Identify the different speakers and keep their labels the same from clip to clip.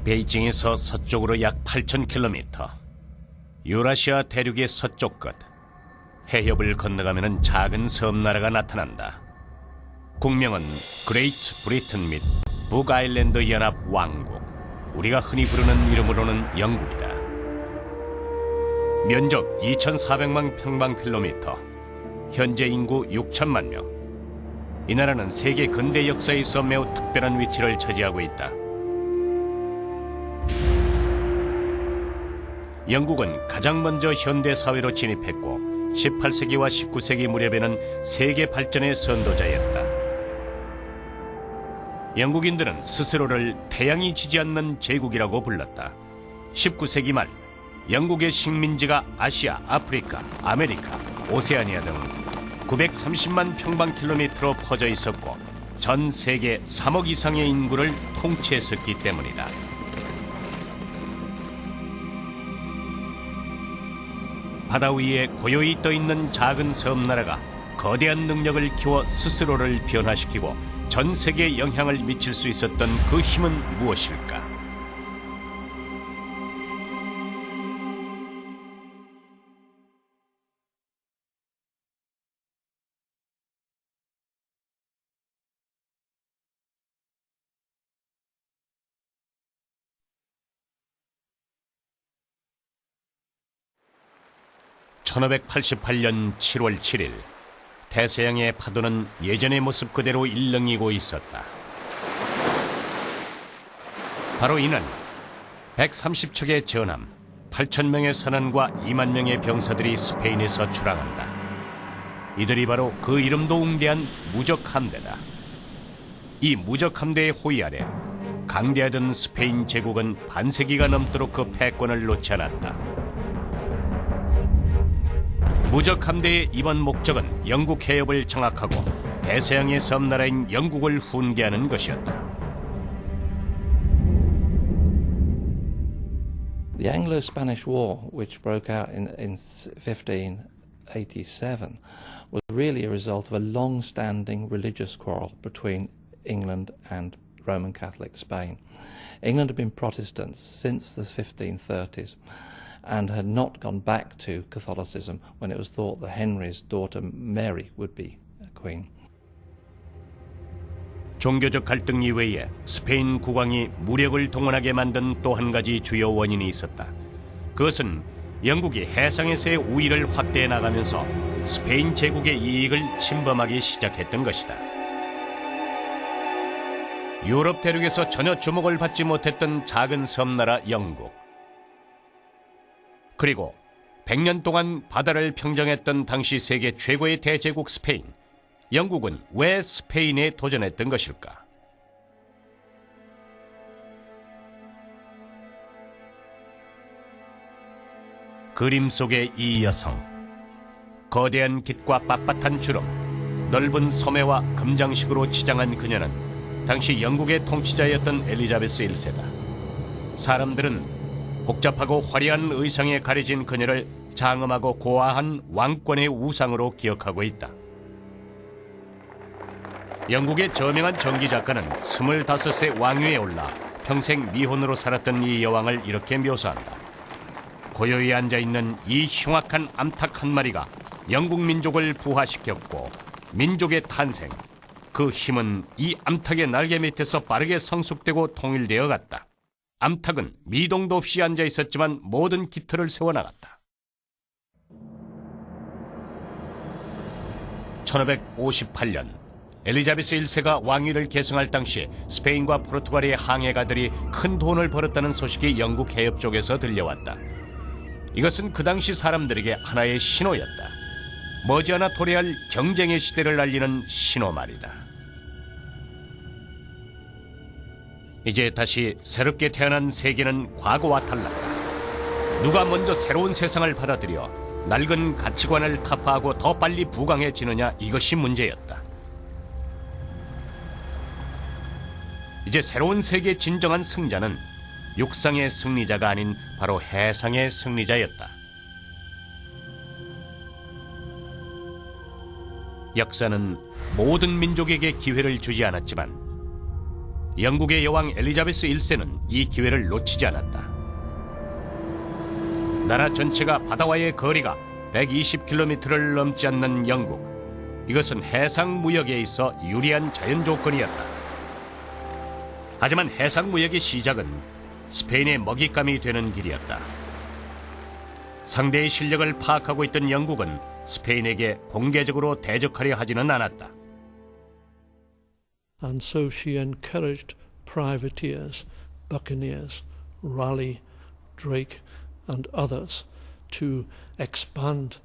Speaker 1: 베이징에서 서쪽으로 약 8,000km, 유라시아 대륙의 서쪽 끝, 해협을 건너가면 작은 섬나라가 나타난다. 국명은 그레이트 브리튼 및 북아일랜드 연합 왕국, 우리가 흔히 부르는 이름으로는 영국이다. 면적 2,400만 평방킬로미터, 현재 인구 6천만 명. 이 나라는 세계 근대 역사에서 매우 특별한 위치를 차지하고 있다. 영국은 가장 먼저 현대 사회로 진입했고 18세기와 19세기 무렵에는 세계 발전의 선도자였다. 영국인들은 스스로를 태양이 지지 않는 제국이라고 불렀다. 19세기 말 영국의 식민지가 아시아, 아프리카, 아메리카, 오세아니아 등 930만 평방킬로미터로 퍼져 있었고 전 세계 3억 이상의 인구를 통치했었기 때문이다. 바다 위에 고요히 떠있는 작은 섬나라가 거대한 능력을 키워 스스로를 변화시키고 전 세계에 영향을 미칠 수 있었던 그 힘은 무엇일까? (1588년 7월 7일) 대서양의 파도는 예전의 모습 그대로 일렁이고 있었다. 바로 이는 130척의 전함, 8,000명의 선원과 2만 명의 병사들이 스페인에서 출항한다. 이들이 바로 그 이름도 웅대한 무적함대다. 이 무적함대의 호위 아래 강대하던 스페인 제국은 반세기가 넘도록 그 패권을 놓지 않았다. 무적함대의 이번 목적은 영국 해협을 장악하고 대서양의 섬나라인 영국을 훈계하는 것이었다.
Speaker 2: The Anglo-Spanish War, which broke out in 1587, was really a result of a long-standing religious quarrel between England and Roman Catholic Spain. England had been Protestant since the 1530s. And had not gone back to Catholicism when it was thought that Henry's daughter Mary would be a queen.
Speaker 1: 종교적 갈등 이외에 스페인 국왕이 무력을 동원하게 만든 또 한 가지 주요 원인이 있었다. 그것은 영국이 해상에서의 우위를 확대해 나가면서 스페인 제국의 이익을 침범하기 시작했던 것이다. 유럽 대륙에서 전혀 주목을 받지 못했던 작은 섬나라 영국. 그리고 100년 동안 바다를 평정했던 당시 세계 최고의 대제국 스페인. 영국은 왜 스페인에 도전했던 것일까? 그림 속의 이 여성. 거대한 깃과 빳빳한 주름, 넓은 소매와 금장식으로 치장한 그녀는 당시 영국의 통치자였던 엘리자베스 1세다. 사람들은 복잡하고 화려한 의상에 가려진 그녀를 장엄하고 고아한 왕권의 우상으로 기억하고 있다. 영국의 저명한 전기작가는 25세 왕위에 올라 평생 미혼으로 살았던 이 여왕을 이렇게 묘사한다. 고요히 앉아있는 이 흉악한 암탉 한 마리가 영국 민족을 부화시켰고 민족의 탄생, 그 힘은 이 암탉의 날개 밑에서 빠르게 성숙되고 통일되어 갔다. 암탉은 미동도 없이 앉아있었지만 모든 깃털을 세워나갔다. 1558년 엘리자베스 1세가 왕위를 계승할 당시 스페인과 포르투갈의 항해가들이 큰 돈을 벌었다는 소식이 영국 해협 쪽에서 들려왔다. 이것은 그 당시 사람들에게 하나의 신호였다. 머지않아 도래할 경쟁의 시대를 알리는 신호 말이다. 이제 다시 새롭게 태어난 세계는 과거와 달랐다. 누가 먼저 새로운 세상을 받아들여 낡은 가치관을 타파하고 더 빨리 부강해지느냐, 이것이 문제였다. 이제 새로운 세계의 진정한 승자는 육상의 승리자가 아닌 바로 해상의 승리자였다. 역사는 모든 민족에게 기회를 주지 않았지만 영국의 여왕 엘리자베스 1세는 이 기회를 놓치지 않았다. 나라 전체가 바다와의 거리가 120km를 넘지 않는 영국. 이것은 해상 무역에 있어 유리한 자연 조건이었다. 하지만 해상 무역의 시작은 스페인의 먹잇감이 되는 길이었다. 상대의 실력을 파악하고 있던 영국은 스페인에게 공개적으로 대적하려 하지는 않았다.
Speaker 3: And so she encouraged privateers, buccaneers, Raleigh, Drake and others to expand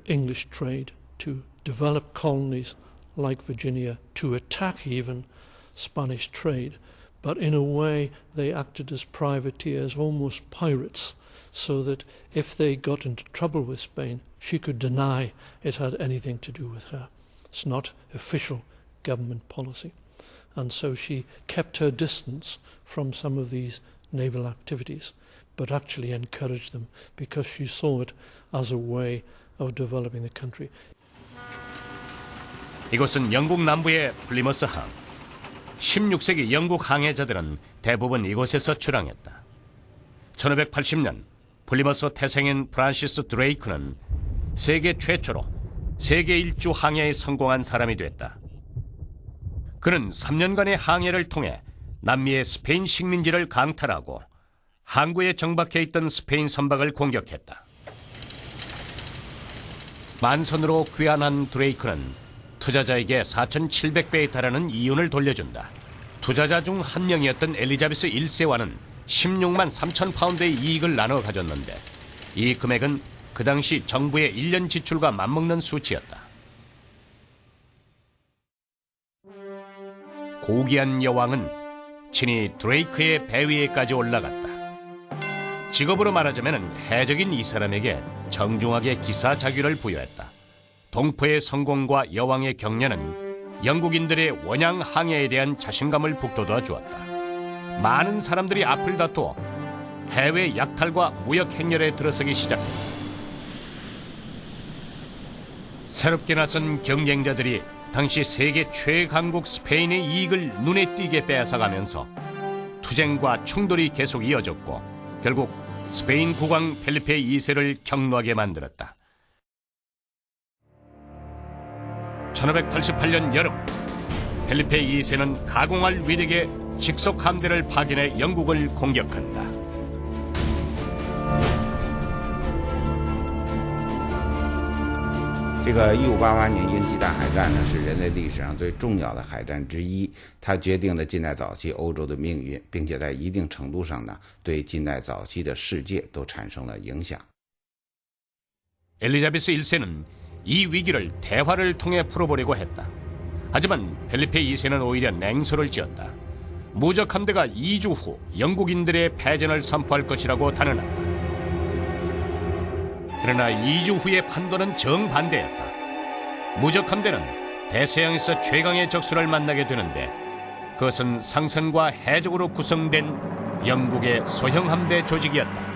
Speaker 3: English trade, to develop colonies like Virginia, to attack even Spanish trade. But in a way they acted as privateers, almost pirates, so that if they got into trouble with Spain, she could deny it had anything to do with her. It's not official government policy. And so she kept her distance from some of these naval activities, but actually encouraged them because she saw it as a way of developing the country.
Speaker 1: 이곳은 영국 남부의 플리머스 항. 16세기 영국 항해자들은 대부분 이곳에서 출항했다. 1580년 플리머스 태생인 프란시스 드레이크는 세계 최초로 세계 일주 항해에 성공한 사람이 됐다. 그는 3년간의 항해를 통해 남미의 스페인 식민지를 강탈하고 항구에 정박해 있던 스페인 선박을 공격했다. 만선으로 귀환한 드레이크는 투자자에게 4,700배에 달하는 이윤을 돌려준다. 투자자 중 한 명이었던 엘리자베스 1세와는 16만 3천 파운드의 이익을 나눠 가졌는데 이 금액은 그 당시 정부의 1년 지출과 맞먹는 수치였다. 고귀한 여왕은 친히 드레이크의 배 위에까지 올라갔다. 직업으로 말하자면 해적인 이 사람에게 정중하게 기사자규를 부여했다. 동포의 성공과 여왕의 격려는 영국인들의 원양 항해에 대한 자신감을 북돋아 주었다. 많은 사람들이 앞을 다투어 해외 약탈과 무역 행렬에 들어서기 시작했다. 새롭게 나선 경쟁자들이 당시 세계 최강국 스페인의 이익을 눈에 띄게 빼앗아가면서 투쟁과 충돌이 계속 이어졌고 결국 스페인 국왕 펠리페 2세를 격노하게 만들었다. 1588년 여름 펠리페 2세는 가공할 위력의 직속 함대를 파견해 영국을 공격한다.
Speaker 4: 这个1588年英吉大海战呢，是人类历史上最重要的海战之一，它决定了近代早期欧洲的命运，并且在一定程度上呢，对近代早期的世界都产生了影响。
Speaker 1: 엘리자베스 1세는 이 위기를 대화를 통해 풀어보려고 했다. 하지만 펠리페 2세는 오히려 냉소를 지었다. 무적 함대가 2주 후 영국인들의 패전을 선포할 것이라고 단언한다. 그러나 2주 후의 판도는 정반대였다. 무적 함대는 대서양에서 최강의 적수를 만나게 되는데 그것은 상선과 해적으로 구성된 영국의 소형 함대 조직이었다.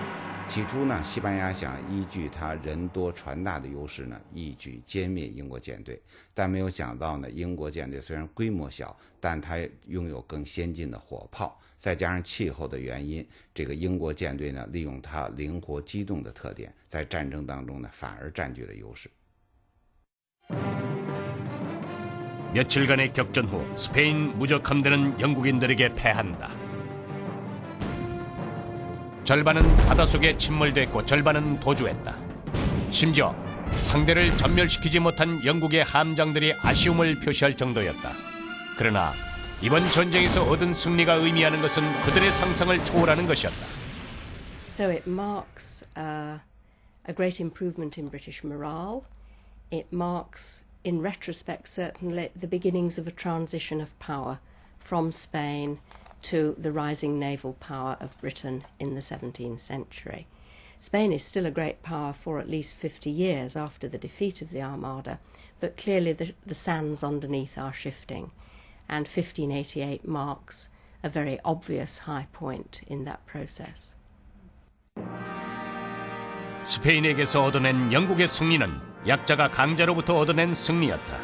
Speaker 4: 起初呢，西班牙想依据它人多船大的优势呢，一举歼灭英国舰队，但没有想到呢，英国舰队虽然规模小，但它拥有更先进的火炮，再加上气候的原因，这个英国舰队呢，利用它灵活机动的特点，在战争当中呢，反而占据了优势。
Speaker 1: 며칠간의 격전 후 스페인 무적 함대는 영국인들에게 패한다. 절반은 바닷속에 침몰됐고 절반은 도주했다. 심지어 상대를 전멸시키지 못한 영국의 함장들이 아쉬움을 표시할 정도였다. 그러나 이번 전쟁에서 얻은 승리가 의미하는 것은 그들의 상상을 초월하는 것이었다.
Speaker 5: So it marks a great improvement in British morale. It marks, in retrospect, certainly the beginnings of a transition of power from Spain to the rising naval power of Britain in the 17th century. Spain is still a great power for at least 50 years after the defeat of the Armada, but clearly the sands underneath are shifting, and 1588 marks a very obvious high point in that process.
Speaker 1: 스페인에게서 얻어낸 영국의 승리는 약자가 강자로부터 얻어낸 승리였다.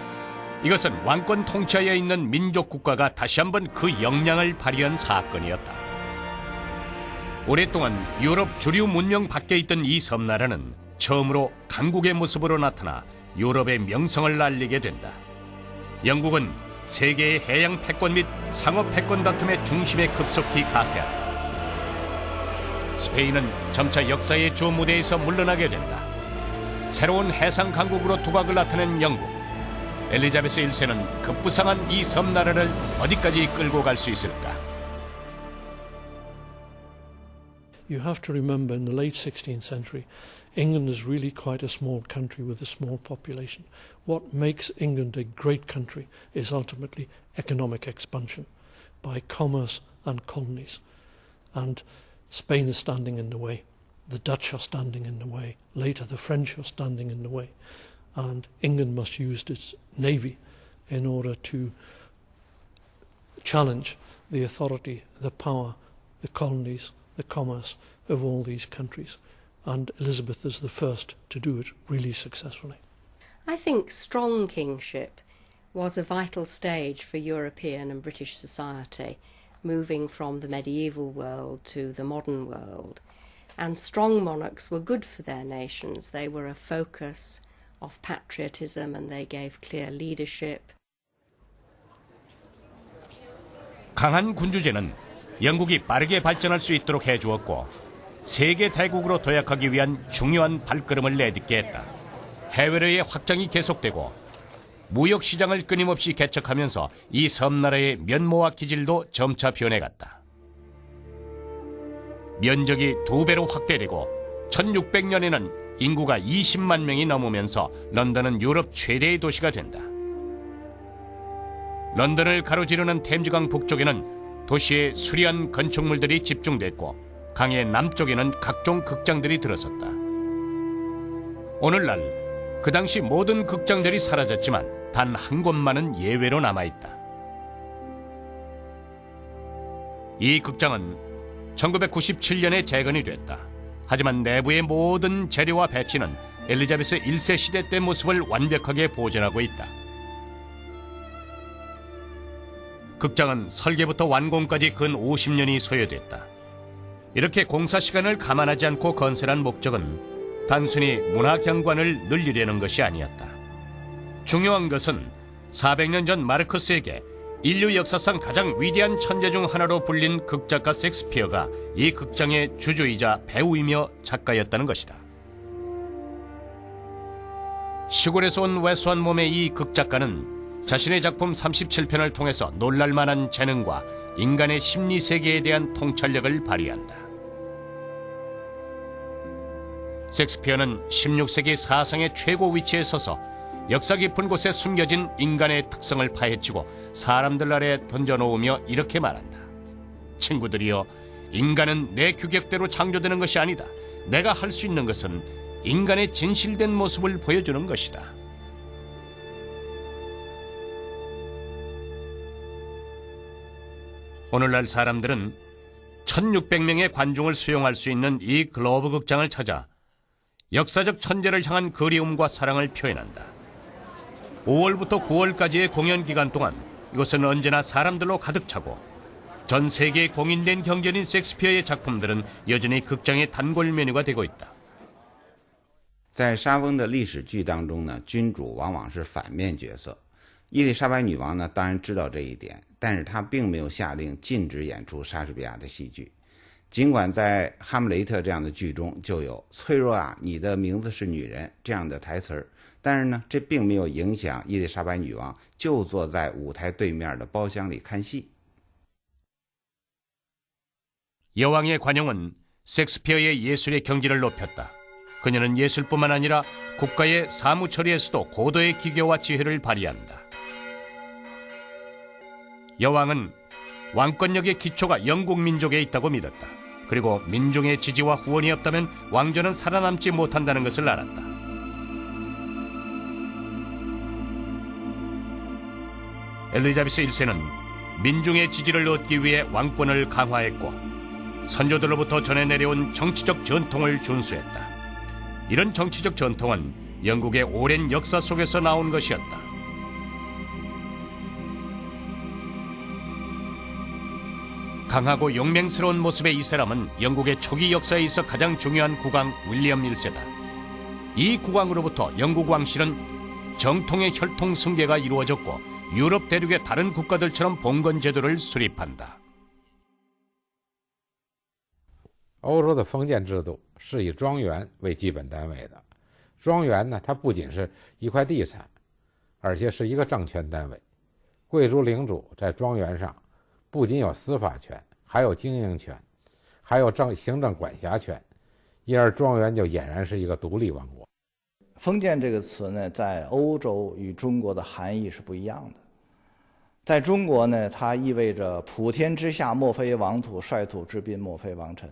Speaker 1: 이것은 왕권 통치하에 있는 민족 국가가 다시 한번 그 역량을 발휘한 사건이었다. 오랫동안 유럽 주류 문명 밖에 있던 이 섬나라는 처음으로 강국의 모습으로 나타나 유럽의 명성을 알리게 된다. 영국은 세계의 해양 패권 및 상업 패권 다툼의 중심에 급속히 가세한다. 스페인은 점차 역사의 주 무대에서 물러나게 된다. 새로운 해상 강국으로 두각을 나타낸 영국. 엘리자베스 1세는 급부상한 이 섬나라를 어디까지 끌고 갈 수 있을까?
Speaker 3: You have to remember in the late 16th century, England is really quite a small country with a small population. What makes England a great country is ultimately economic expansion by commerce and colonies. And Spain is standing in the way. The Dutch are standing in the way. Later the French are standing in the way. And England must use its navy in order to challenge the authority, the power, the colonies, the commerce of all these countries. And Elizabeth is the first to do it really successfully.
Speaker 5: I think strong kingship was a vital stage for European and British society, moving from the medieval world to the modern world. And strong monarchs were good for their nations. They were a focus of patriotism and they gave clear leadership.
Speaker 1: 강한 군주제는 영국이 빠르게 발전할 수 있도록 해주었고 세계 대국으로 도약하기 위한 중요한 발걸음을 내딛게 했다. 해외로의 확장이 계속되고 무역시장을 끊임없이 개척하면서 이 섬나라의 면모와 기질도 점차 변해갔다. 면적이 2배로 확대되고 1600년에는 인구가 20만 명이 넘으면서 런던은 유럽 최대의 도시가 된다. 런던을 가로지르는 템즈강 북쪽에는 도시의 수려한 건축물들이 집중됐고 강의 남쪽에는 각종 극장들이 들어섰다. 오늘날 그 당시 모든 극장들이 사라졌지만 단 한 곳만은 예외로 남아있다. 이 극장은 1997년에 재건이 됐다. 하지만 내부의 모든 재료와 배치는 엘리자베스 1세 시대 때 모습을 완벽하게 보존하고 있다. 극장은 설계부터 완공까지 근 50년이 소요됐다. 이렇게 공사 시간을 감안하지 않고 건설한 목적은 단순히 문화 경관을 늘리려는 것이 아니었다. 중요한 것은 400년 전 마르크스에게 인류 역사상 가장 위대한 천재 중 하나로 불린 극작가 셰익스피어가 이 극장의 주주이자 배우이며 작가였다는 것이다. 시골에서 온 왜소한 몸의 이 극작가는 자신의 작품 37편을 통해서 놀랄만한 재능과 인간의 심리 세계에 대한 통찰력을 발휘한다. 셰익스피어는 16세기 사상의 최고 위치에 서서 역사 깊은 곳에 숨겨진 인간의 특성을 파헤치고 사람들 아래 던져놓으며 이렇게 말한다. 친구들이여, 인간은 내 규격대로 창조되는 것이 아니다. 내가 할 수 있는 것은 인간의 진실된 모습을 보여주는 것이다. 오늘날 사람들은 1600명의 관중을 수용할 수 있는 이 글로브 극장을 찾아 역사적 천재를 향한 그리움과 사랑을 표현한다. 5월부터 9월까지의 공연 기간 동안 이곳은 언제나 사람들로 가득 차고 전 세계에 공인된 경전인 셰익스피어의 작품들은 여전히 극장의 단골 메뉴가 되고 있다.
Speaker 4: 在莎翁的历史剧当中呢，君主往往是反面角色。伊丽莎白女王呢，当然知道这一点，但是她并没有下令禁止演出莎士比亚的戏剧。尽管在《哈姆雷特》这样的剧中就有“脆弱啊，你的名字是女人”这样的台词儿，但是呢，这并没有影响伊丽莎白女王就坐在舞台对面的包厢里看戏。
Speaker 1: 여왕의 관용은 셰익스피어의 예술의 경지를 높였다. 그녀는 예술뿐만 아니라 국가의 사무 처리에서도 고도의 기교와 지혜를 발휘한다. 여왕은 왕권력의 기초가 영국 민족에 있다고 믿었다. 그리고 민중의 지지와 후원이 없다면 왕조는 살아남지 못한다는 것을 알았다. 엘리자베스 1세는 민중의 지지를 얻기 위해 왕권을 강화했고 선조들로부터 전해 내려온 정치적 전통을 준수했다. 이런 정치적 전통은 영국의 오랜 역사 속에서 나온 것이었다. 강하고 용맹스러운 모습의 이 사람은 영국의 초기 역사에 있어 가장 중요한 국왕 윌리엄 1세다. 이 국왕으로부터 영국 왕실은 정통의 혈통 승계가 이루어졌고 유럽 대륙의 다른 국가들처럼 봉건 제도를 수립한다.
Speaker 6: 欧洲的封建制度是以庄园为基本单位的。庄园呢，它不仅是一块地产，而且是一个政权单位。贵族领主在庄园上不仅有司法权，还有经营权，还有行政管辖权，因而庄园就俨然是一个独立王国。
Speaker 7: 封建这个词呢，在欧洲与中国的含义是不一样的。在中国呢，它意味着普天之下莫非王土，率土之滨莫非王臣，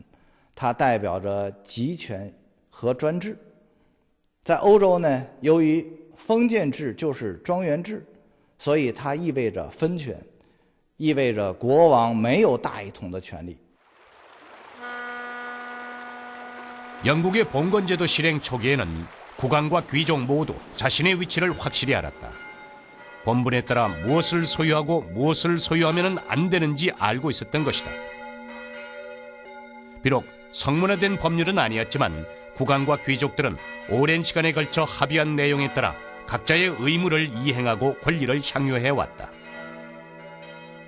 Speaker 7: 它代表着集权和专制。在欧洲呢，由于封建制就是庄园制，所以它意味着分权，意味着国王没有大一统的权利。
Speaker 1: 영국의 봉건제도 실행 초기에는 국왕과 귀족 모두 자신의 위치를 확실히 알았다. 본분에 따라 무엇을 소유하고 무엇을 소유하면 안 되는지 알고 있었던 것이다. 비록 성문화된 법률은 아니었지만 국왕과 귀족들은 오랜 시간에 걸쳐 합의한 내용에 따라 각자의 의무를 이행하고 권리를 향유해왔다.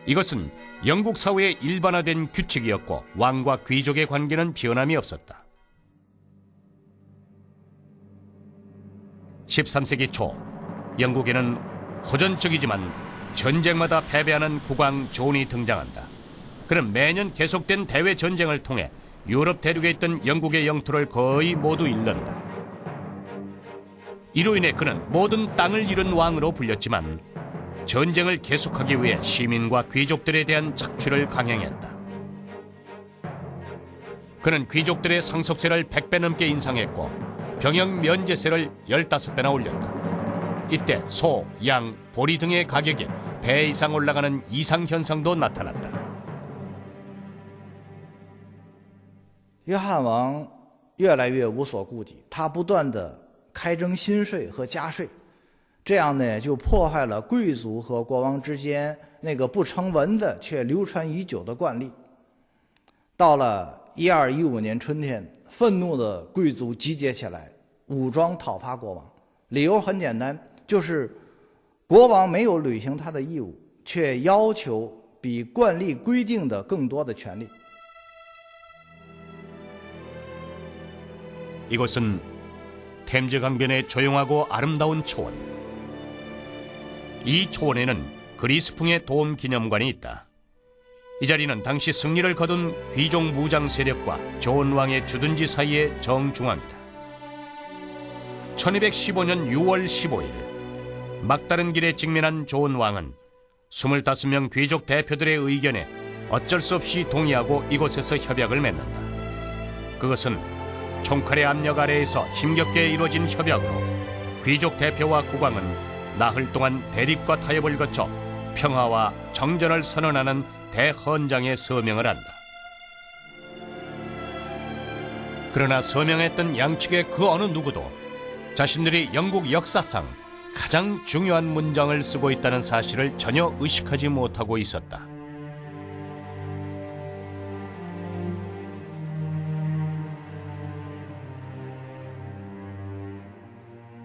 Speaker 1: 이것은 영국 사회의 일반화된 규칙이었고 왕과 귀족의 관계는 변함이 없었다. 13세기 초 영국에는 호전적이지만 전쟁마다 패배하는 국왕 존이 등장한다. 그는 매년 계속된 대외 전쟁을 통해 유럽 대륙에 있던 영국의 영토를 거의 모두 잃는다. 이로 인해 그는 모든 땅을 잃은 왕으로 불렸지만 전쟁을 계속하기 위해 시민과 귀족들에 대한 착취를 강행했다. 그는 귀족들의 상속세를 100배 넘게 인상했고 병역 면제세를 15배나 올렸다. 이때 소, 양, 보리 등의 가격이 배 이상 올라가는 이상현상도 나타났다.
Speaker 7: 约翰王越来越无所顾忌，他不断地开征新税和加税，这样呢就破坏了贵族和国王之间那个不成文的却流传已久的惯例。到了1215年春天，愤怒的贵族集结起来，武装讨伐国王。理由很简单，就是国王没有履行他的义务，却要求比惯例规定的更多的权利。
Speaker 1: 이곳은 템즈 강변의 조용하고 아름다운 초원. 이 초원에는 그리스풍의 도움 기념관이 있다. 이 자리는 당시 승리를 거둔 귀족 무장 세력과 존 왕의 주둔지 사이의 정중앙이다. 1215년 6월 15일 막다른 길에 직면한 존 왕은 25명 귀족 대표들의 의견에 어쩔 수 없이 동의하고 이곳에서 협약을 맺는다. 그것은 총칼의 압력 아래에서 힘겹게 이루어진 협약으로 귀족 대표와 국왕은 나흘 동안 대립과 타협을 거쳐 평화와 정전을 선언하는 대헌장에 서명을 한다. 그러나 서명했던 양측의 그 어느 누구도 자신들이 영국 역사상 가장 중요한 문장을 쓰고 있다는 사실을 전혀 의식하지 못하고 있었다.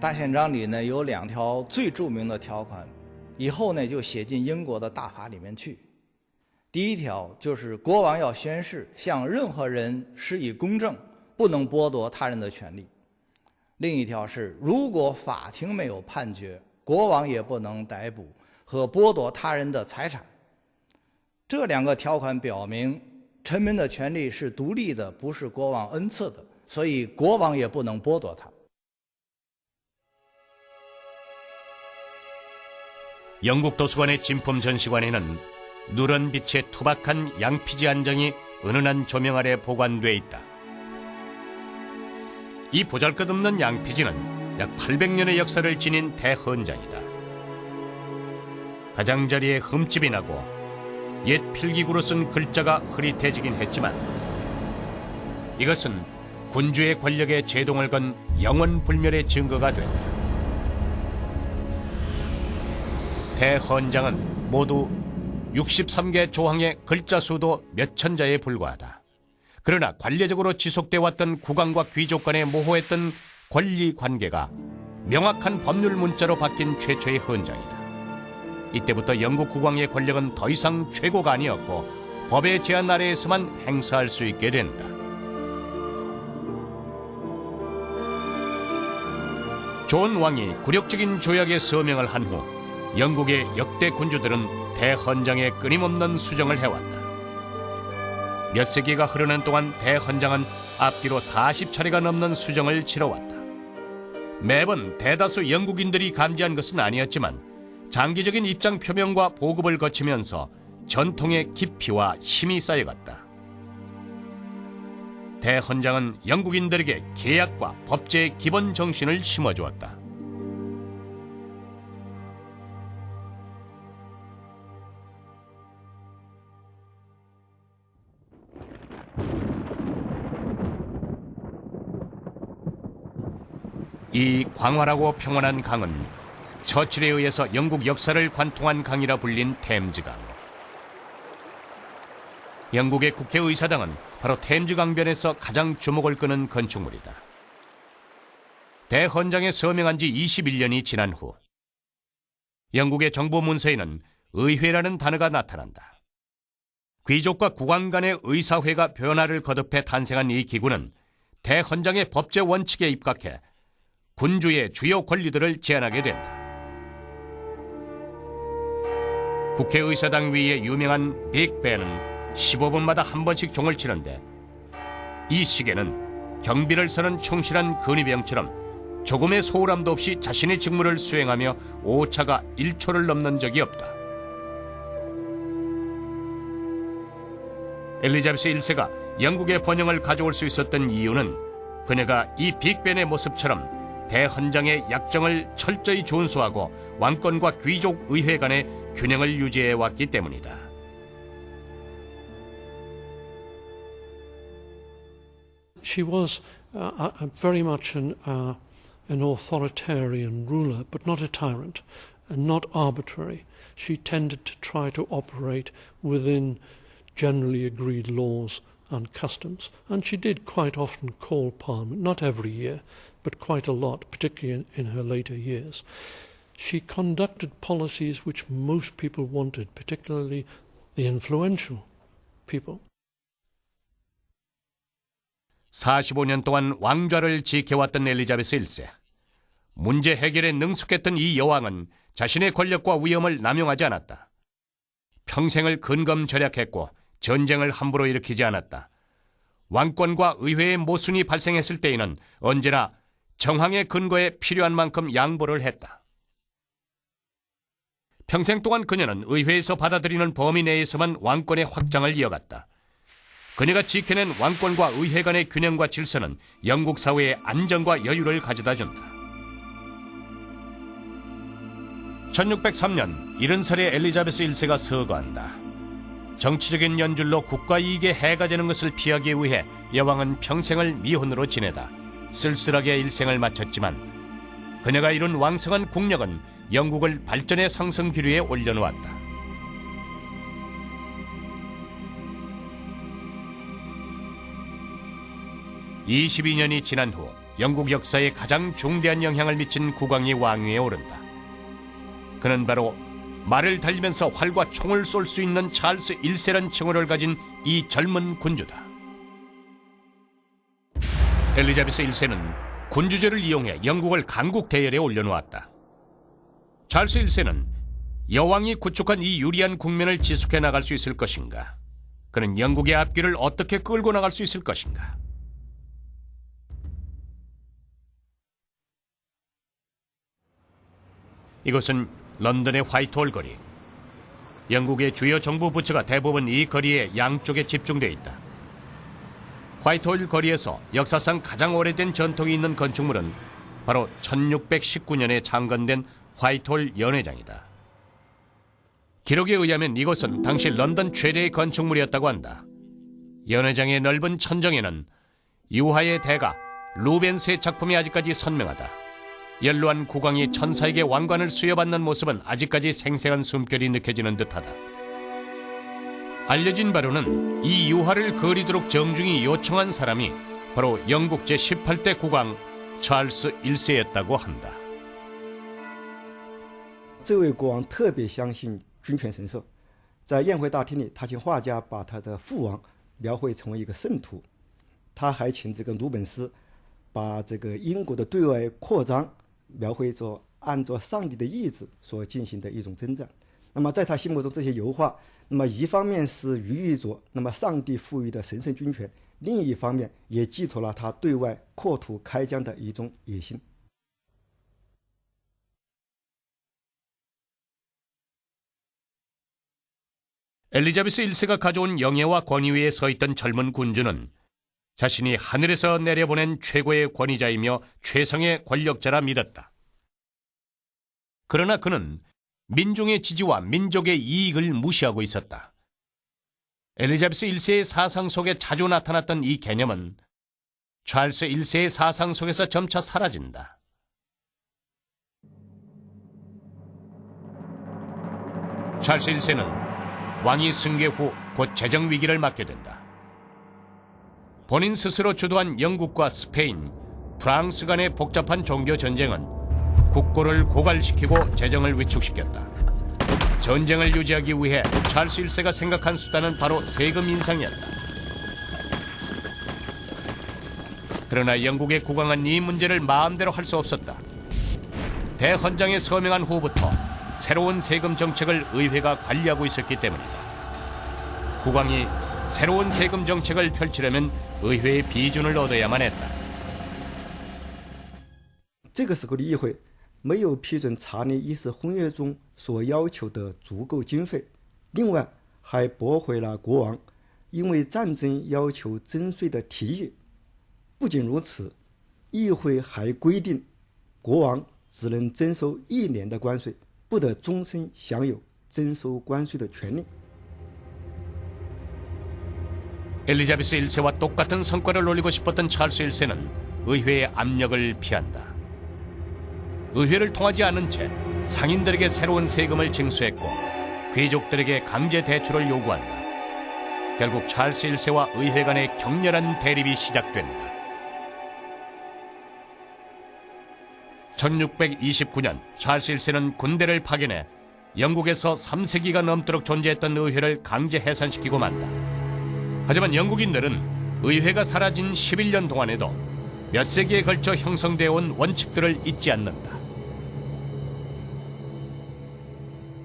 Speaker 7: 大宪章里呢有2条最著名的条款，以后呢就写进英国的大法里面去。第一条就是国王要宣誓向任何人施以公正，不能剥夺他人的权利。另一条是，如果法庭没有判决，国王也不能逮捕和剥夺他人的财产。这2个条款表明，臣民的权利是独立的，不是国王恩赐的，所以国王也不能剥夺它。
Speaker 1: 영국 도서관의 진품 전시관에는 누런 빛의 투박한 양피지 한 장이 은은한 조명 아래 보관돼 있다. 이 보잘것없는 양피지는 약 800년의 역사를 지닌 대헌장이다. 가장자리에 흠집이 나고 옛 필기구로 쓴 글자가 흐릿해지긴 했지만 이것은 군주의 권력에 제동을 건 영원불멸의 증거가 된다. 대헌장은 모두 63개 조항의 글자 수도 몇 천자에 불과하다. 그러나 관례적으로 지속돼 왔던 국왕과 귀족 간에 모호했던 권리 관계가 명확한 법률 문자로 바뀐 최초의 헌장이다. 이때부터 영국 국왕의 권력은 더 이상 최고가 아니었고 법의 제한 아래에서만 행사할 수 있게 된다. 존 왕이 굴욕적인 조약에 서명을 한 후 영국의 역대 군주들은 대헌장에 끊임없는 수정을 해왔다. 몇 세기가 흐르는 동안 대헌장은 앞뒤로 40차례가 넘는 수정을 치러왔다. 매번 대다수 영국인들이 감지한 것은 아니었지만 장기적인 입장 표명과 보급을 거치면서 전통의 깊이와 힘이 쌓여갔다. 대헌장은 영국인들에게 계약과 법제의 기본 정신을 심어주었다. 이 광활하고 평온한 강은 처칠에 의해서 영국 역사를 관통한 강이라 불린 템즈강. 영국의 국회의사당은 바로 템즈강변에서 가장 주목을 끄는 건축물이다. 대헌장에 서명한 지 21년이 지난 후 영국의 정부 문서에는 의회라는 단어가 나타난다. 귀족과 국왕 간의 의사회가 변화를 거듭해 탄생한 이 기구는 대헌장의 법제 원칙에 입각해 군주의 주요 권리들을 제한하게 된다. 국회의사당 위에 유명한 빅벤은 15분마다 한 번씩 종을 치는데 이 시계는 경비를 서는 충실한 근위병처럼 조금의 소홀함도 없이 자신의 직무를 수행하며 오차가 1초를 넘는 적이 없다. 엘리자베스 1세가 영국의 번영을 가져올 수 있었던 이유는 그녀가 이 빅벤의 모습처럼 대헌장의 약정을 철저히 준수하고 왕권과 귀족 의회 간의 균형을 유지해 왔기 때문이다.
Speaker 3: She was very much an authoritarian ruler, but not a tyrant, and not arbitrary. She tended to try to operate within generally agreed laws and customs, and she did quite often call Parliament, not every year, but quite a lot, particularly in her later years. She conducted policies which most people wanted, particularly the influential people.
Speaker 1: 45년 동안 왕좌를 지켜왔던 엘리자베스 1세. 문제 해결에 능숙했던 이 여왕은 자신의 권력과 위엄을 남용하지 않았다. 평생을 근검절약했고 전쟁을 함부로 일으키지 않았다. 왕권과 의회의 모순이 발생했을 때에는 언제나 정황의 근거에 필요한 만큼 양보를 했다. 평생 동안 그녀는 의회에서 받아들이는 범위 내에서만 왕권의 확장을 이어갔다. 그녀가 지켜낸 왕권과 의회 간의 균형과 질서는 영국 사회의 안정과 여유를 가져다 준다. 1603년 70살의 엘리자베스 1세가 서거한다. 정치적인 연줄로 국가 이익에 해가 되는 것을 피하기 위해 여왕은 평생을 미혼으로 지내다 쓸쓸하게 일생을 마쳤지만 그녀가 이룬 왕성한 국력은 영국을 발전의 상승 기류에 올려놓았다. (22년이) 지난 후 영국 역사에 가장 중대한 영향을 미친 국왕이 왕위에 오른다. 그는 바로 말을 달리면서 활과 총을 쏠 수 있는 찰스 1세란 칭호를 가진 이 젊은 군주다. 엘리자베스 1세는 군주제를 이용해 영국을 강국 대열에 올려놓았다. 찰스 1세는 여왕이 구축한 이 유리한 국면을 지속해 나갈 수 있을 것인가? 그는 영국의 앞길을 어떻게 끌고 나갈 수 있을 것인가? 이곳은 런던의 화이트홀 거리. 영국의 주요 정부 부처가 대부분 이 거리의 양쪽에 집중되어 있다. 화이트홀 거리에서 역사상 가장 오래된 전통이 있는 건축물은 바로 1619년에 창건된 화이트홀 연회장이다. 기록에 의하면 이곳은 당시 런던 최대의 건축물이었다고 한다. 연회장의 넓은 천정에는 유화의 대가 루벤스의 작품이 아직까지 선명하다. 연로한 국왕이 천사에게 왕관을 수여받는 모습은 아직까지 생생한 숨결이 느껴지는 듯하다. 알려진 바로는 이 유화를 그리도록 정중히 요청한 사람이 바로 영국 제18대 국왕 찰스 1세였다고 한다.
Speaker 8: 这位国王特别相信君权神授，在宴会大厅里，他请画家把他的父王描绘成为一个圣徒，他还请这个鲁本斯把这个英国的对外扩张描绘着按照上帝的意志所进行的一种征战。那么在他心目中，这些油画，那么一方面是寓意着那么上帝赋予的神圣君权，另一方面也寄托了他对外扩土开疆的一种野心。
Speaker 1: 엘리자베스 1세가 가져온 영예와 권위 위에 서 있던 젊은 군주는 자신이 하늘에서 내려보낸 최고의 권위자이며 최상의 권력자라 믿었다. 그러나 그는 민중의 지지와 민족의 이익을 무시하고 있었다. 엘리자베스 1세의 사상 속에 자주 나타났던 이 개념은 찰스 1세의 사상 속에서 점차 사라진다. 찰스 1세는 왕위 승계 후 곧 재정 위기를 맞게 된다. 본인 스스로 주도한 영국과 스페인, 프랑스 간의 복잡한 종교 전쟁은 국고를 고갈시키고 재정을 위축시켰다. 전쟁을 유지하기 위해 찰스 1세가 생각한 수단은 바로 세금 인상이었다. 그러나 영국의 국왕은 이 문제를 마음대로 할 수 없었다. 대헌장에 서명한 후부터 새로운 세금 정책을 의회가 관리하고 있었기 때문이다. 국왕이 새로운 세금 정책을 펼치려면 의회의 비준을 얻어야만 했다.
Speaker 8: 这个时候的议会没有批准查理一世婚约中所要求的足够经费，另外还驳回了国王因为战争要求征税的提议。不仅如此，议会还规定国王只能征收1年的关税，不得终身享有征收关税的权利。
Speaker 1: 엘리자베스 1세와 똑같은 성과를 올리고 싶었던 찰스 1세는 의회의 압력을 피한다. 의회를 통하지 않은 채 상인들에게 새로운 세금을 징수했고 귀족들에게 강제 대출을 요구한다. 결국 찰스 1세와 의회 간의 격렬한 대립이 시작된다. 1629년 찰스 1세는 군대를 파견해 영국에서 3세기가 넘도록 존재했던 의회를 강제 해산시키고 만다. 하지만 영국인들은 의회가 사라진 11년 동안에도 몇 세기에 걸쳐 형성되어 온 원칙들을 잊지 않는다.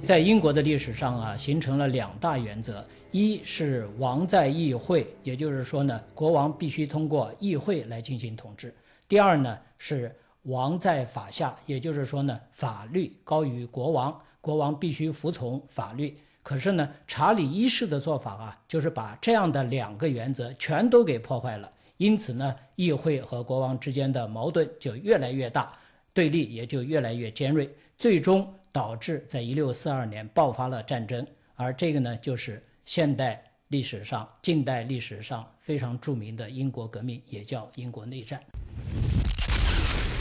Speaker 9: 在英国的历史上啊，形成了2大原则：一是王在议会，也就是说呢，国王必须通过议会来进行统治；第二呢是王在法下，也就是说呢，法律高于国王，国王必须服从法律。 可是呢，查理一世的做法啊，就是把这样的2个原则全都给破坏了。因此呢，议会和国王之间的矛盾就越来越大，对立也就越来越尖锐，最终导致在1642年爆发了战争。而这个呢，就是现代历史上、近代历史上非常著名的英国革命，也叫英国内战。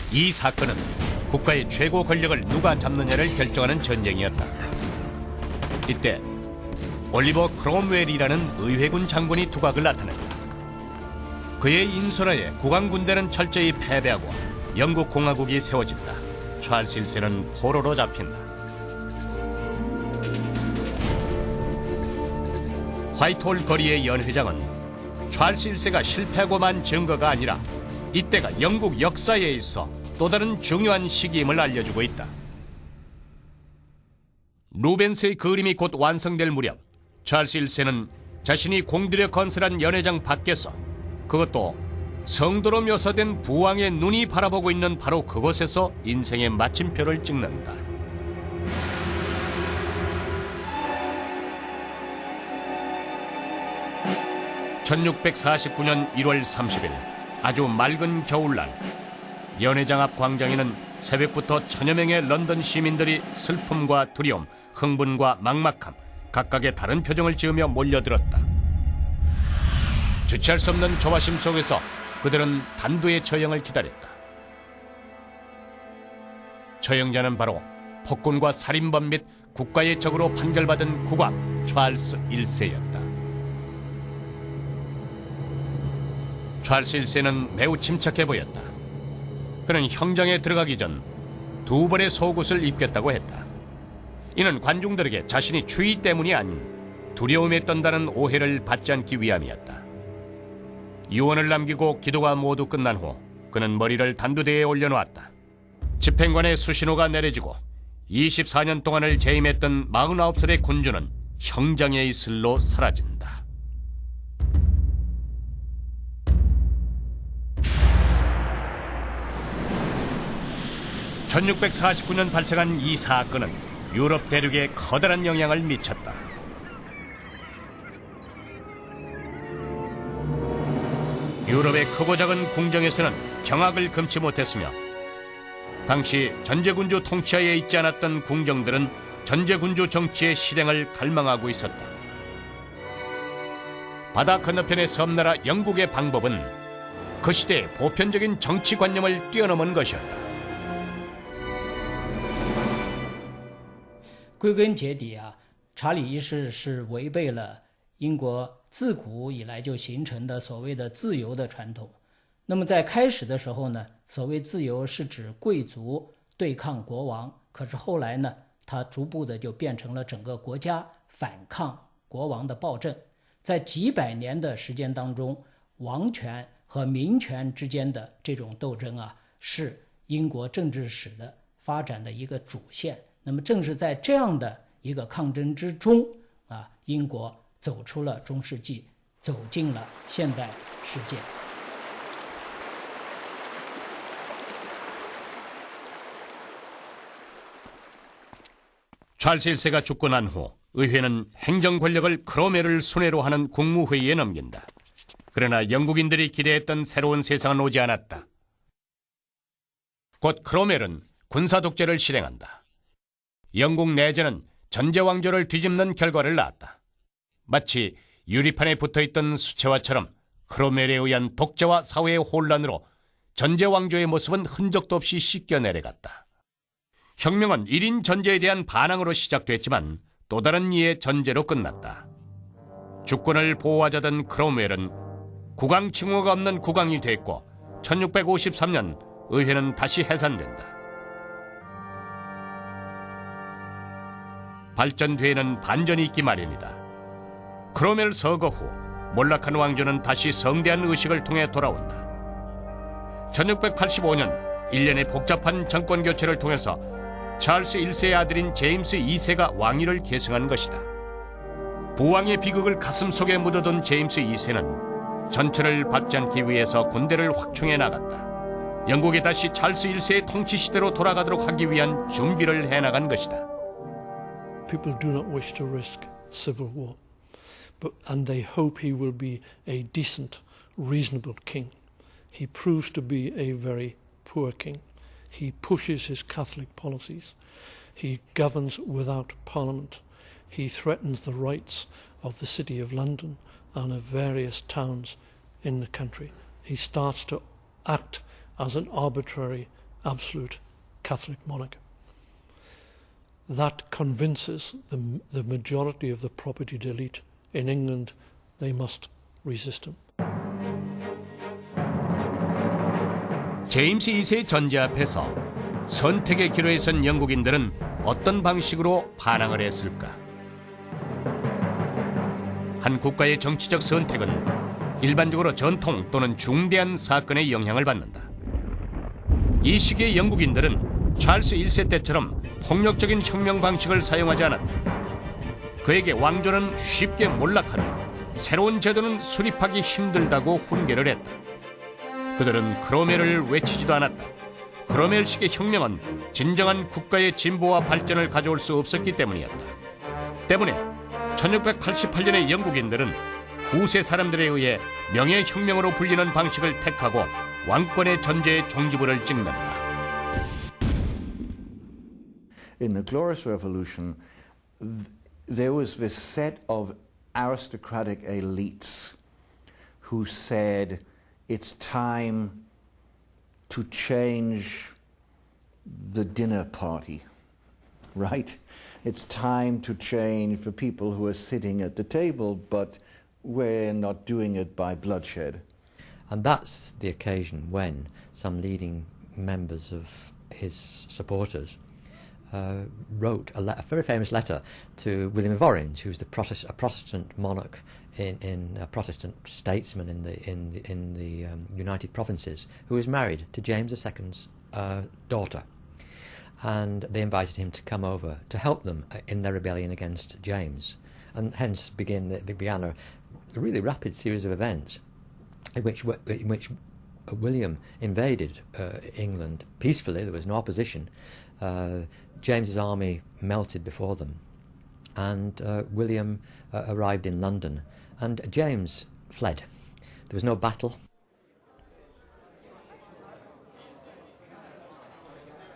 Speaker 1: 이 사건은 국가의 최고 권력을 누가 잡느냐를 결정하는 전쟁이었다. 이때 올리버 크롬웰이라는 의회군 장군이 두각을 나타냈다. 그의 인솔하에 국왕군대는 철저히 패배하고 영국 공화국이 세워진다. 찰스 1세는 포로로 잡힌다. 화이트홀 거리의 연회장은 찰스 1세가 실패하고 만 증거가 아니라 이때가 영국 역사에 있어 또 다른 중요한 시기임을 알려주고 있다. 루벤스의 그림이 곧 완성될 무렵 찰스 1세는 자신이 공들여 건설한 연회장 밖에서 그것도 성도로 묘사된 부왕의 눈이 바라보고 있는 바로 그곳에서 인생의 마침표를 찍는다. (1649년 1월 30일) 아주 맑은 겨울날 연회장 앞 광장에는 새벽부터 1000여 명의 런던 시민들이 슬픔과 두려움, 흥분과 막막함, 각각의 다른 표정을 지으며 몰려들었다. 주체할 수 없는 조바심 속에서 그들은 단두의 처형을 기다렸다. 처형자는 바로 폭군과 살인범 및 국가의 적으로 판결받은 국왕 찰스 1세였다. 찰스 1세는 매우 침착해 보였다. 그는 형장에 들어가기 전 2벌의 속옷을 입겠다고 했다. 이는 관중들에게 자신이 추위 때문이 아닌 두려움에 떤다는 오해를 받지 않기 위함이었다. 유언을 남기고 기도가 모두 끝난 후 그는 머리를 단두대에 올려놓았다. 집행관의 수신호가 내려지고 24년 동안을 재임했던 49살의 군주는 형장의 이슬로 사라진다. (1649년) 발생한 이 사건은 유럽 대륙에 커다란 영향을 미쳤다. 유럽의 크고 작은 궁정에서는 경악을 금치 못했으며 당시 전제군주 통치하에 있지 않았던 궁정들은 전제군주 정치의 실행을 갈망하고 있었다. 바다 건너편의 섬나라 영국의 방법은 그 시대의 보편적인 정치관념을 뛰어넘은 것이었다.
Speaker 9: 归根结底啊，查理一世是违背了英国自古以来就形成的所谓的自由的传统。那么在开始的时候呢，所谓自由是指贵族对抗国王，可是后来呢，它逐步的就变成了整个国家反抗国王的暴政。在几百年的时间当中，王权和民权之间的这种斗争啊，是英国政治史的发展的一个主线。那么正是在这样的一个抗争之中啊，英国走出了中世纪，走进了现代世界。
Speaker 1: 찰스 1세가 죽고 난 후 의회는 행정 권력을 크로멜을 순회로 하는 국무회의에 넘긴다. 그러나 영국인들이 기대했던 새로운 세상은 오지 않았다. 곧 크로멜은 군사 독재를 실행한다. 영국 내전은 전제왕조를 뒤집는 결과를 낳았다. 마치 유리판에 붙어있던 수채화처럼 크로멜에 의한 독재와 사회의 혼란으로 전제왕조의 모습은 흔적도 없이 씻겨 내려갔다. 혁명은 1인 전제에 대한 반항으로 시작됐지만 또 다른 이의 전제로 끝났다. 주권을 보호하자던 크롬웰은 국왕 칭호가 없는 국왕이 됐고 1653년 의회는 다시 해산된다. 발전 뒤에는 반전이 있기 마련이다. 크롬웰 서거 후 몰락한 왕조는 다시 성대한 의식을 통해 돌아온다. 1685년 1년의 복잡한 정권 교체를 통해서 찰스 1세의 아들인 제임스 2세가 왕위를 계승한 것이다. 부왕의 비극을 가슴속에 묻어둔 제임스 2세는 전철을 받지 않기 위해서 군대를 확충해 나갔다. 영국이 다시 찰스 1세의 통치 시대로 돌아가도록 하기 위한 준비를 해나간 것이다.
Speaker 3: People do not wish to risk civil war, and they hope he will be a decent, reasonable king. He proves to be a very poor king. He pushes his Catholic policies. He governs without parliament. He threatens the rights of the city of London and of various towns in the country. He starts to act as an arbitrary, absolute Catholic monarch. That convinces the majority of the propertied elite in England they must resist him.
Speaker 1: 제임스 2세의 전제 앞에서 선택의 기로에 선 영국인들은 어떤 방식으로 반항을 했을까? 한 국가의 정치적 선택은 일반적으로 전통 또는 중대한 사건에 영향을 받는다. 이 시기의 영국인들은 찰스 1세 때처럼 폭력적인 혁명 방식을 사용하지 않았다. 그에게 왕조는 쉽게 몰락하니 새로운 제도는 수립하기 힘들다고 훈계를 했다. 그들은 크로멜을 외치지도 않았다. 크로멜식의 혁명은 진정한 국가의 진보와 발전을 가져올 수 없었기 때문이었다. 때문에 1688년의 영국인들은 후세 사람들에 의해 명예혁명으로 불리는 방식을 택하고 왕권의 전제에 종지부를 찍는다.
Speaker 10: In the Glorious Revolution, there was this set of aristocratic elites who said, it's time to change the dinner party, right? It's time to change the people who are sitting at the table, but we're not doing it by bloodshed.
Speaker 11: And that's the occasion when some leading members of his supporters wrote a very famous letter to William of Orange, who's a Protestant monarch, a Protestant statesman in the United Provinces, who was married to James II's daughter. And they invited him to come over to help them in their rebellion against James. And hence began a really rapid series of events in which William invaded England peacefully. There was no opposition. James's army melted before them, and William arrived in London, and James fled. There was no battle.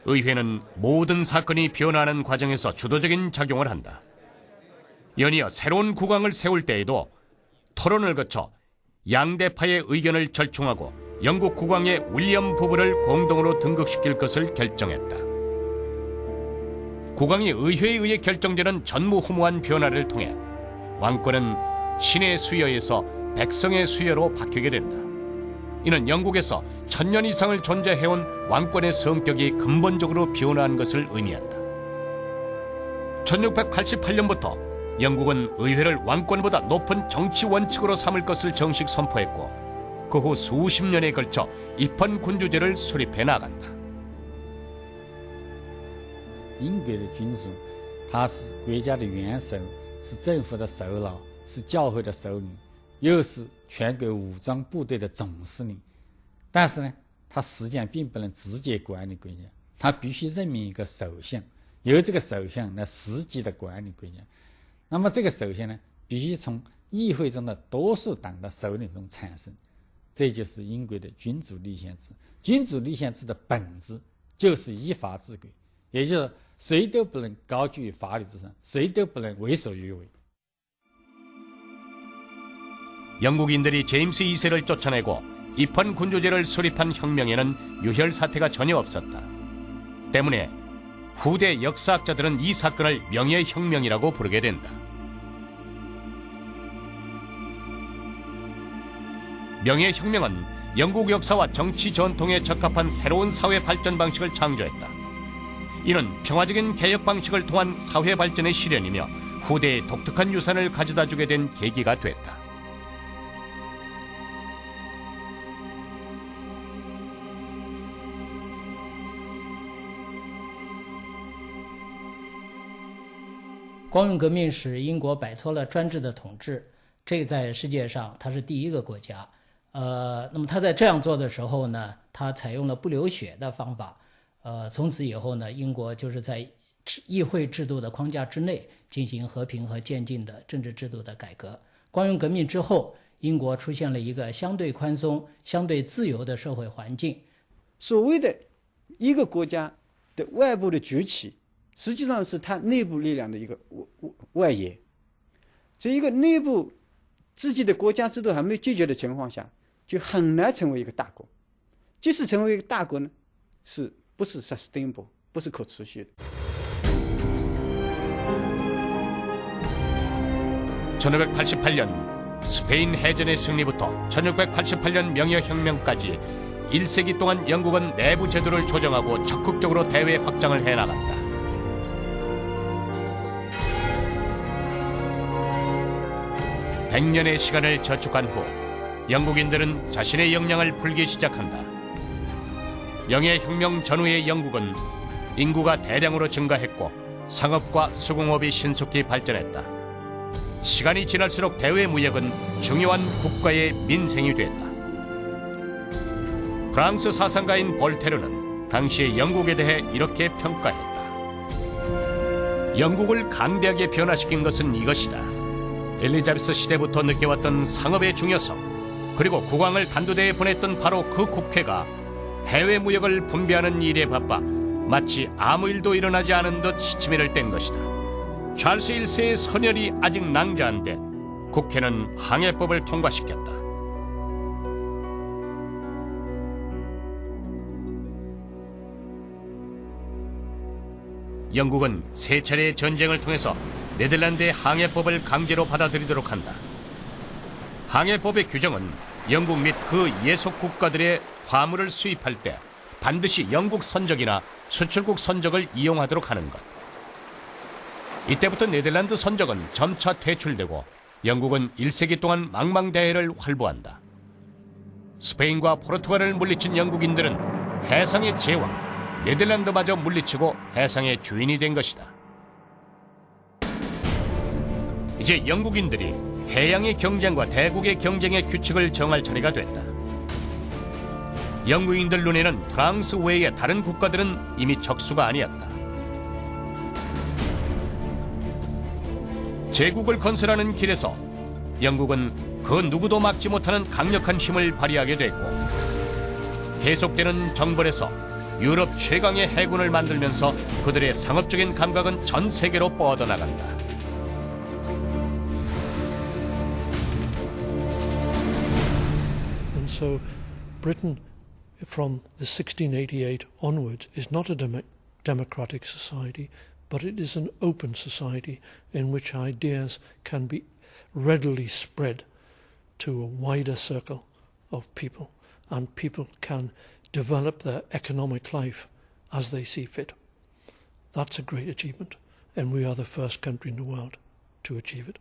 Speaker 1: 의회는 모든 사건이 변화하는 과정에서 주도적인 작용을 한다. 연이어 새로운 국왕을 세울 때에도 토론을 거쳐 양대파의 의견을 절충하고 영국 국왕의 윌리엄 부부를 공동으로 등극시킬 것을 결정했다. 국왕이 의회에 의해 결정되는 전무후무한 변화를 통해 왕권은 신의 수여에서 백성의 수여로 바뀌게 된다. 이는 영국에서 1000년 이상을 존재해온 왕권의 성격이 근본적으로 변화한 것을 의미한다. 1688년부터 영국은 의회를 왕권보다 높은 정치 원칙으로 삼을 것을 정식 선포했고 그 후 수십 년에 걸쳐 입헌군주제를 수립해 나간다.
Speaker 12: 英国的君主，他是国家的元首，是政府的首脑，是教会的首领，又是全国武装部队的总司令。但是呢，他实际上并不能直接管理国家，他必须任命一个首相，由这个首相来实际的管理国家。那么这个首相呢，必须从议会中的多数党的首领中产生。这就是英国的君主立宪制。君主立宪制的本质就是依法治国，也就是谁都不能高居于法律之上，谁都不能为所欲为。
Speaker 1: 영국인들이 제임스 2세를 쫓아내고 입헌군주제를 수립한 혁명에는 유혈 사태가 전혀 없었다. 때문에 후대 역사학자들은 이 사건을 명예혁명이라고 부르게 된다. 명예혁명은 영국 역사와 정치 전통에 적합한 새로운 사회 발전 방식을 창조했다. 이는 평화적인 개혁 방식을 통한 사회 발전의 실현이며 후대에 독특한 유산을 가져다 주게 된 계기가 됐다.
Speaker 9: "光荣革命使英国摆脱了专制的统治，这个在世界上它是第一个国家。那么他在这样做的时候呢，他采用了不流血的方法。从此以后呢，英国就是在议会制度的框架之内进行和平和渐进的政治制度的改革。光荣革命之后，英国出现了一个相对宽松、相对自由的社会环境。
Speaker 8: 所谓的一个国家的外部的崛起，实际上是它内部力量的一个外延。这一个内部自己的国家制度还没有解决的情况下，就很难成为一个大国。即使成为一个大国呢，是不是 sustainable， 不是可持续的。
Speaker 1: 1588년 스페인 해전의 승리부터 1688년 명예혁명까지 1세기 동안 영국은 내부 제도를 조정하고 적극적으로 대외 확장을 해나간다. (100년의) 시간을 저축한 후 영국인들은 자신의 역량을 풀기 시작한다. 명예혁명 전후의 영국은 인구가 대량으로 증가했고 상업과 수공업이 신속히 발전했다. 시간이 지날수록 대외 무역은 중요한 국가의 민생이 됐다. 프랑스 사상가인 볼테르는 당시의 영국에 대해 이렇게 평가했다. 영국을 강대하게 변화시킨 것은 이것이다. 엘리자베스 시대부터 느껴왔던 상업의 중요성, 그리고 국왕을 단두대에 보냈던 바로 그 국회가 해외 무역을 분배하는 일에 바빠 마치 아무 일도 일어나지 않은 듯 시치미를 뗀 것이다. 찰스 1세의 선열이 아직 낭자한데 국회는 항해법을 통과시켰다. 영국은 세 차례의 전쟁을 통해서 네덜란드의 항해법을 강제로 받아들이도록 한다. 항해법의 규정은 영국 및 그 예속 국가들의 화물을 수입할 때 반드시 영국 선적이나 수출국 선적을 이용하도록 하는 것. 이때부터 네덜란드 선적은 점차 퇴출되고 영국은 1세기 동안 망망대해를 활보한다. 스페인과 포르투갈을 물리친 영국인들은 해상의 제왕, 네덜란드마저 물리치고 해상의 주인이 된 것이다. 이제 영국인들이 해양의 경쟁과 대국의 경쟁의 규칙을 정할 차례가 됐다. 영국인들 눈에는 프랑스 외의 다른 국가들은 이미 적수가 아니었다. 제국을 건설하는 길에서 영국은 그 누구도 막지 못하는 강력한 힘을 발휘하게 됐고, 계속되는 정벌에서 유럽 최강의 해군을 만들면서 그들의 상업적인 감각은 전 세계로 뻗어나간다.
Speaker 3: And so Britain from the 1688 onwards is not a democratic society, but it is an open society in which ideas can be readily spread to a wider circle of people, and people can develop their economic life as they see fit. That's a great achievement, and we are the first country in the world to achieve it.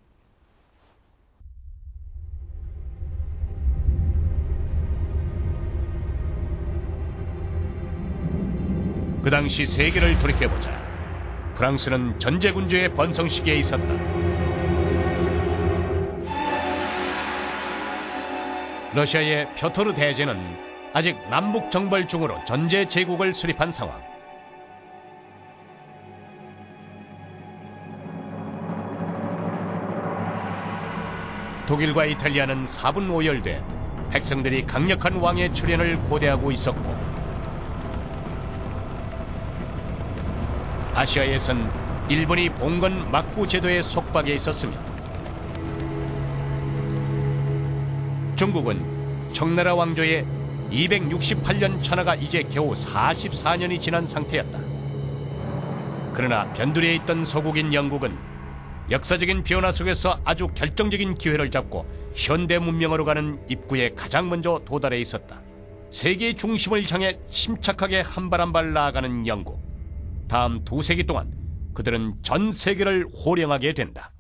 Speaker 1: 그 당시 세계를 돌이켜보자. 프랑스는 전제군주의 번성 시기에 있었다. 러시아의 표토르 대제는 아직 남북 정벌 중으로 전제 제국을 수립한 상황. 독일과 이탈리아는 사분오열돼 백성들이 강력한 왕의 출현을 고대하고 있었고, 아시아에선 일본이 봉건 막부 제도의 속박에 있었으며, 중국은 청나라 왕조의 268년 천하가 이제 겨우 44년이 지난 상태였다. 그러나 변두리에 있던 소국인 영국은 역사적인 변화 속에서 아주 결정적인 기회를 잡고 현대 문명으로 가는 입구에 가장 먼저 도달해 있었다. 세계의 중심을 향해 침착하게 한 발 한 발 나아가는 영국. 다음 2세기 동안 그들은 전 세계를 호령하게 된다.